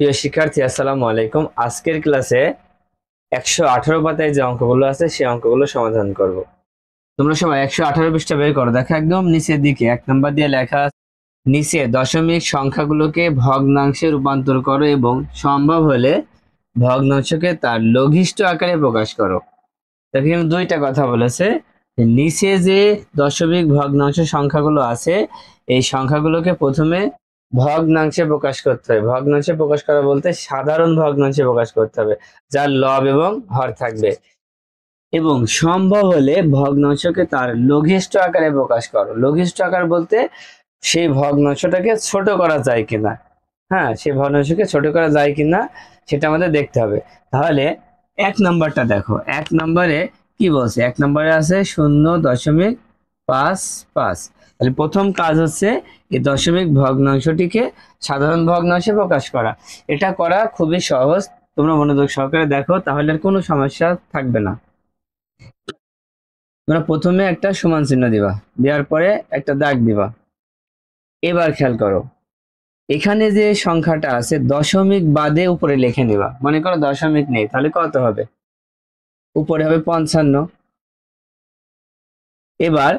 প্রিয় শিক্ষার্থী, আসসালামু আলাইকুম। আজকের ক্লাসে 118 পাতায় যে অঙ্কগুলো আছে সেই অঙ্কগুলো সমাধান করব। তোমরা সবাই 118 পৃষ্ঠা বের করো। দেখো একদম নিচের দিকে 1 নাম্বার দিয়ে লেখা আছে, নিচে দশমিক সংখ্যাগুলোকে ভগ্নাংশে রূপান্তর করো এবং সম্ভব হলে ভগ্নাংশকে তার লঘিষ্ঠ আকারে প্রকাশ করো। দেখো এখানে দুইটা কথা বলেছে। নিচে যে দশমিক ভগ্নাংশ সংখ্যাগুলো আছে এই সংখ্যাগুলোকে প্রথমে ভগ্নাংশে প্রকাশ করতে হবে। ভগ্নাংশে প্রকাশ করা বলতে সাধারণ ভগ্নাংশে প্রকাশ করতে হবে, যার লব এবং হর থাকবে, এবং সম্ভব হলে ভগ্নাংশকে তার লঘিষ্ঠ আকারে প্রকাশ করো। লঘিষ্ঠ আকার বলতে সেই ভগ্নাংশটাকে ছোট করা যায় কিনা। হ্যাঁ, সেই ভগ্নাংশকে ছোট করা যায় কিনা সেটা আমাদের দেখতে হবে। তাহলে 1 নম্বরটা দেখো, 1 নম্বরে কি বলছে? 1 নম্বরে আছে 0.55। তাহলে প্রথম কাজ হচ্ছে এই দশমিক ভগ্নাংশটিকে সাধারণ ভগ্নাংশে প্রকাশ করা। এটা করা খুবই সহজ, তোমরা মনোযোগ সহকারে দেখো, তাহলে আর কোনো সমস্যা থাকবে না। তোমরা প্রথমে একটা সমান চিহ্ন দিবা, দেওয়ার পরে একটা দাগ দিবা। এবার খেয়াল করো, এখানে যে সংখ্যাটা আছে দশমিক বাদে উপরে লিখে নিবা। মনে করো দশমিক নেই, তাহলে কত হবে? উপরে হবে 55। এবার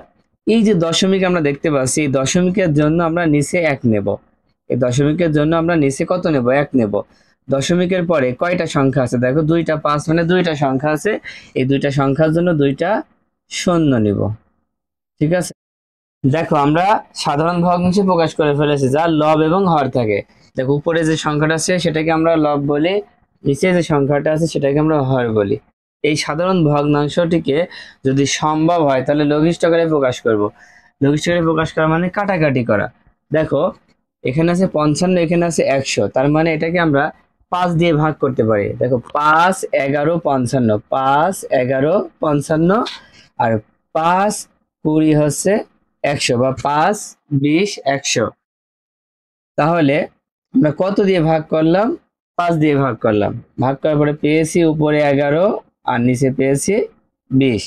এই যে দশমিক আমরা দেখতে পাচ্ছি, এই দশমিকের জন্য আমরা নিচে 1 নেব। এই দশমিকের জন্য আমরা নিচে কত নেব? 1 নেব। দশমিকের পরে কয়টা সংখ্যা আছে? দেখো 2টা, 5 মানে 2টা সংখ্যা আছে। এই 2টা সংখ্যার জন্য 2টা শূন্য নিব। ঠিক আছে, দেখো আমরা সাধারণ ভগ্নাংশে প্রকাশ করে ফেলেছি, যার লব এবং হর থাকে। দেখো উপরে যে সংখ্যাটা আছে সেটাকে আমরা লব বলি, নিচে যে সংখ্যাটা আছে সেটাকে আমরা হর বলি। এই সাধারণ ভগ্নাংশটিকে যদি সম্ভব হয় তাহলে লঘিষ্ঠ আকারে প্রকাশ করব। লঘিষ্ঠ আকারে প্রকাশ করা মানে কাটাকাটি করা। দেখো এখানে আছে 55, এখানে আছে 100, তার মানে এটাকে আমরা 5 দিয়ে ভাগ করতে পারি। দেখো 5, 11, 55, 5, 11, 55, আর 5, 20 হচ্ছে 100, বা 5, 20, 100। তাহলে আমরা কত দিয়ে ভাগ করলাম? 5 দিয়ে ভাগ করলাম। ভাগ করার পরে পেয়েছি উপরে 11 আর নিচে পেয়েছি 20।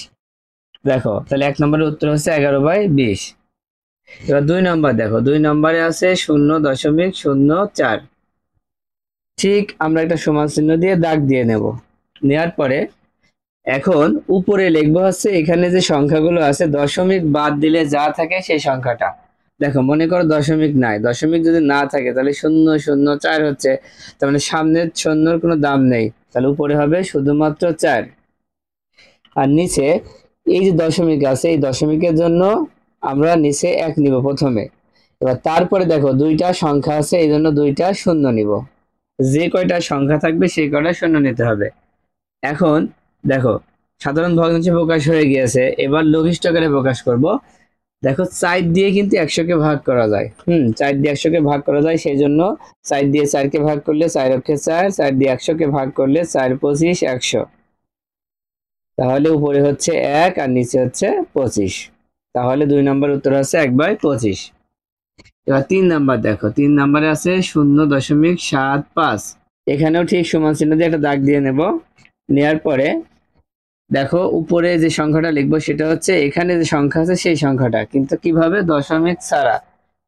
দেখো তাহলে 1 নম্বরের উত্তর হচ্ছে 11/20। এবার 2 নম্বর দেখো, 2 নম্বরে আছে 0.04। ঠিক আমরা একটা সমান চিহ্ন দিয়ে দাগ দিয়ে নেব। নেওয়ার পরে এখন উপরে লিখবো হচ্ছে এখানে যে সংখ্যাগুলো আছে দশমিক বাদ দিলে যা থাকে সেই সংখ্যাটা। দেখো মনে করো দশমিক নাই, দশমিক যদি না থাকে তাহলে 0.04 হচ্ছে, তার মানে সামনের শূন্যর কোনো দাম নেই, তাহলে উপরে হবে শুধুমাত্র 4। আর নিচে এই যে দশমিক আছে এই দশমিকের জন্য আমরা নিচে 1 নিব প্রথমে। এবার তারপরে দেখো 2টা সংখ্যা আছে এই জন্য 2টা শূন্য নিব। যে কয়টা সংখ্যা থাকবে সেই কয়টা শূন্য নিতে হবে। এখন দেখো সাধারণ ভগ্নাংশে প্রকাশ হয়ে গিয়েছে, এবার লঘিষ্ঠ আকারে প্রকাশ করব। দেখো 4 দিয়ে কিন্তু 100-কে ভাগ করা যায়। 4 দিয়ে 100-কে ভাগ করা যায়, সেই জন্য 4 দিয়ে 4-কে ভাগ করলে 4 অক্ষে 4, 4 দিয়ে 100-কে ভাগ করলে 4 25 100। তাহলে উপরে হচ্ছে 1 আর নিচে হচ্ছে 25। তাহলে 2 নম্বর উত্তর হচ্ছে 1/25। এবার 3 নম্বর দেখো, 3 নম্বরে আছে 0.75। এখানেও ঠিক সমান চিহ্ন দিয়ে একটা দাগ দিয়ে নেব। নেয়ার পরে দেখো উপরে যে সংখ্যাটা লিখবো সেটা হচ্ছে এখানে যে সংখ্যা আছে সেই সংখ্যাটা, কিন্তু কিভাবে? দশমিক ছাড়া।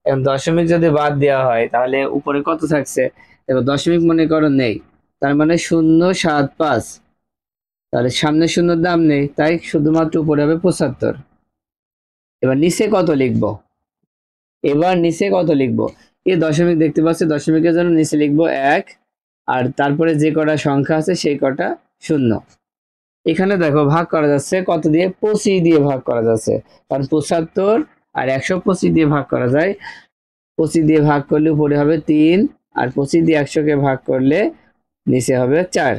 এখন দশমিক যদি বাদ দেওয়া হয় তাহলে উপরে কত থাকছে? দেখো দশমিক মনে করো নেই, তার মানে 0.75। তাহলে সামনে শূন্যর দাম নেই, তাই শুধুমাত্র উপরে হবে 75। এবার নিচে কত লিখবো? এবার নিচে কত লিখবো? এই দশমিক দেখতে পাচ্ছি, দশমিকের জন্য নিচে লিখবো 1, আর তারপরে যে কটা সংখ্যা আছে সেই কটা শূন্য। এখানে দেখো ভাগ করা যাচ্ছে কত দিয়ে? 25 দিয়ে ভাগ করা যাচ্ছে, কারণ 75 আর 125 দিয়ে ভাগ করা যায়। 25 দিয়ে ভাগ করলে উপরে হবে 3, আর 25 দিয়ে 100-কে ভাগ করলে নিচে হবে 4।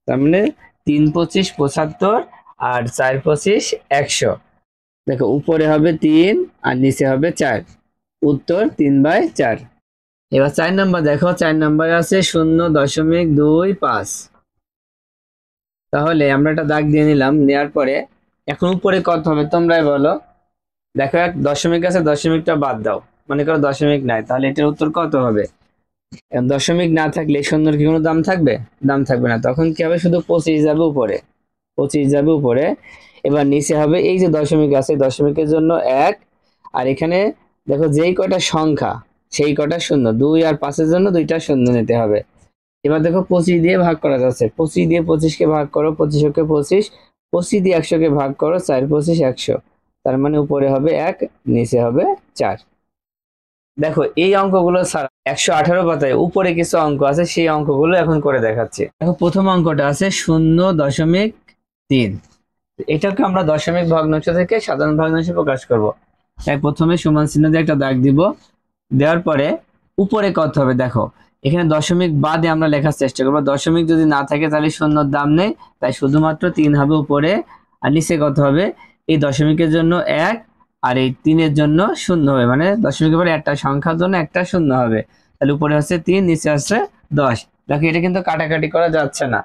তার মানে 3 25 75 আর 4 25 100। দেখো উপরে হবে 3 আর নিচে হবে 4, উত্তর 3/4। এবার 4 নম্বর দেখো, 4 নম্বরে আছে 0.25। তাহলে আমরা একটা দাগ দিয়ে নিলাম। নেওয়ার পরে এখন উপরে কত হবে তোমরাই বলো। দেখো এক দশমিক আছে, দশমিকটা বাদ দাও, মনে করো দশমিক নাই, তাহলে এটার উত্তর কত হবে? এখন দশমিক না থাকলে শূন্যর কি কোনো দাম থাকবে? দাম থাকবে না, তখন কি হবে? শুধু 25 যাবে উপরে, 25 যাবে উপরে। এবার নিচে হবে এই যে দশমিক আছে দশমিকের জন্য 1, আর এখানে দেখো যেই কয়টা সংখ্যা সেই কটা শূন্য, 2 আর 5-এর জন্য 2টা শূন্য নিতে হবে। এবার দেখো 25 দিয়ে ভাগ করা যাচ্ছে, 25 দিয়ে 25কে ভাগ করো, 25 25, 25 দিয়ে 100কে ভাগ করো, 4 25 100, তার মানে উপরে হবে 1, নিচে হবে 4। দেখো এই অঙ্কগুলো ছাড়া 118 পাতায় উপরে কিছু অঙ্ক আছে, সেই অঙ্কগুলো এখন করে দেখাচ্ছি। দেখো প্রথম অঙ্কটা আছে 0.3, এটাকে আমরা দশমিক ভগ্নাংশ থেকে সাধারণ ভগ্নাংশে প্রকাশ করব। তাই প্রথমে সমান চিহ্ন দিয়ে একটা দাগ দিব, দেওয়ার পরে উপরে কত হবে দেখো, এখানে দশমিক বাদে আমরা লেখার চেষ্টা করবো। দশমিক যদি না থাকে তাহলে শূন্যর দাম নেই, তাই শুধুমাত্র 3 হবে উপরে, আর নিচে কত হবে, এই দশমিকের জন্য 1 আর এই 3-এর জন্য 0 হবে, মানে দশমিকের পরে একটা সংখ্যার জন্য একটা 0 হবে। তাহলে উপরে হচ্ছে 3, নিচে হচ্ছে 10। দেখো এটা কিন্তু কাটাকাটি করা যাচ্ছে না।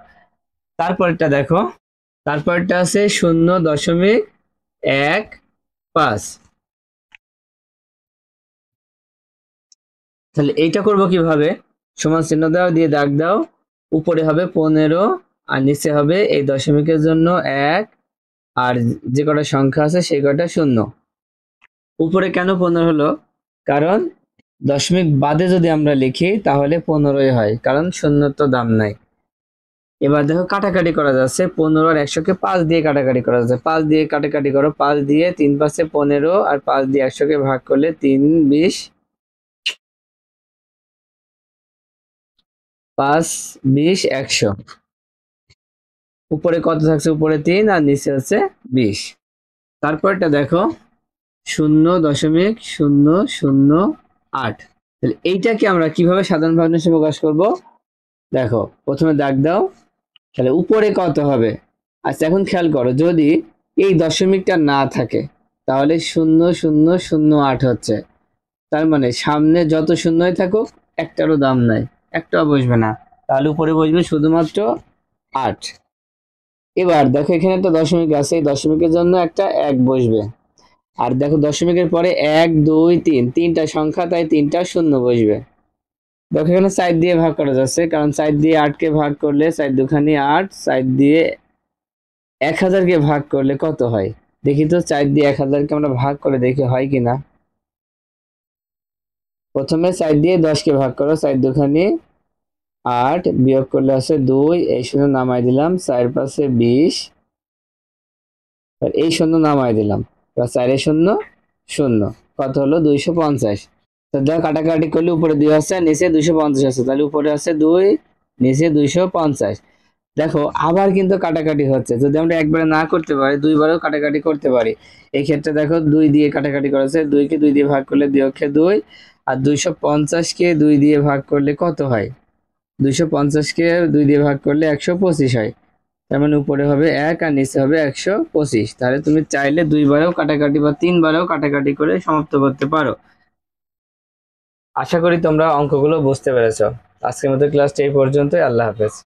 তারপরটা দেখো, তারপরটা আছে 0.15। তাহলে এইটা করব কিভাবে, সমান চিহ্ন দাও, দিয়ে দাগ দাও, উপরে হবে 15 আর নিচে হবে এই দশমিকের জন্য 1 আর যে কটা সংখ্যা আছে সেই কটা 0। উপরে কেন 15 হলো, কারণ দশমিক বাদে যদি আমরা লিখি তাহলে 15ই হয়, কারণ শূন্যর তো দাম নাই। এবার দেখো কাটাকাটি করা যাচ্ছে, 15 আর 100কে 5 দিয়ে কাটাকাটি করা যাচ্ছে, 5 দিয়ে কাটাকাটি করো, 5 দিয়ে 3 5 15 আর 5 দিয়ে 100কে ভাগ করলে 3 20, 5 20 100। উপরে কত থাকছে, উপরে 3 আর নিচে হচ্ছে 20। তারপরটা দেখো 0.008। তাহলে এইটাকে আমরা কিভাবে সাধারণ ভগ্নাংশে প্রকাশ করব, দেখো প্রথমে দাগ দাও, তাহলে উপরে কত হবে। আচ্ছা এখন খেয়াল করো, যদি এই দশমিকটা না থাকে তাহলে 0.008 হচ্ছে, তার মানে সামনে যত শূন্যই থাকুক একটারও দাম নাই, একটাও বসবে না, তাহলে উপরে বসবে শুধুমাত্র 8। এবার দেখো এখানে একটা দশমিক আছে, এই দশমিকের জন্য একটা 1 বসবে, আর দেখো দশমিকের পরে 1 2 3, তিনটা সংখ্যা তাই তিনটা 0 বসবে। দেখো এখানে 4 দিয়ে ভাগ করা যাচ্ছে, কারণ 4 দিয়ে 8কে ভাগ করলে 4 দুখানি 8, 4 দিয়ে 1000কে ভাগ করলে কত হয় দেখি তো, 4 দিয়ে 1000কে আমরা ভাগ করে দেখি হয় কিনা। প্রথমে 4 দিয়ে 10কে ভাগ করো, 4 দুখানি 8, বিয়োগ করলে আছে 2, এই শূন্য নামাই দিলাম, 4 পাশে 20, আর এই শূন্য নামাই দিলাম, 4 এ 0 0, কত হলো 250। তো দেখো কাটাকাটি করলে উপরে 2 আছে আর নিচে 250 আছে, তাহলে উপরে আছে 2, নিচে 250। দেখো আবার কিন্তু কাটাকাটি হচ্ছে, যদি আমরা একবারে না করতে পারি দুইবারও কাটাকাটি করতে পারি। এই ক্ষেত্রে দেখো 2 দিয়ে কাটাকাটি করেছে, 2 কে 2 দিয়ে ভাগ করলে 2 অক্ষে 2, আর 250 কে 2 দিয়ে ভাগ করলে কত হয়, 250 কে 2 দিয়ে ভাগ করলে 125 হয়, তার মানে উপরে হবে 1 আর নিচে হবে 125। তাহলে তুমি চাইলে দুইবারেও কাটাকাটি বা তিনবারেও কাটাকাটি করে সমাপ্ত করতে পারো। আশা করি তোমরা অঙ্কগুলো বুঝতে পেরেছো। আজকের মতো ক্লাসটা এই পর্যন্তই, আল্লাহ হাফেজ।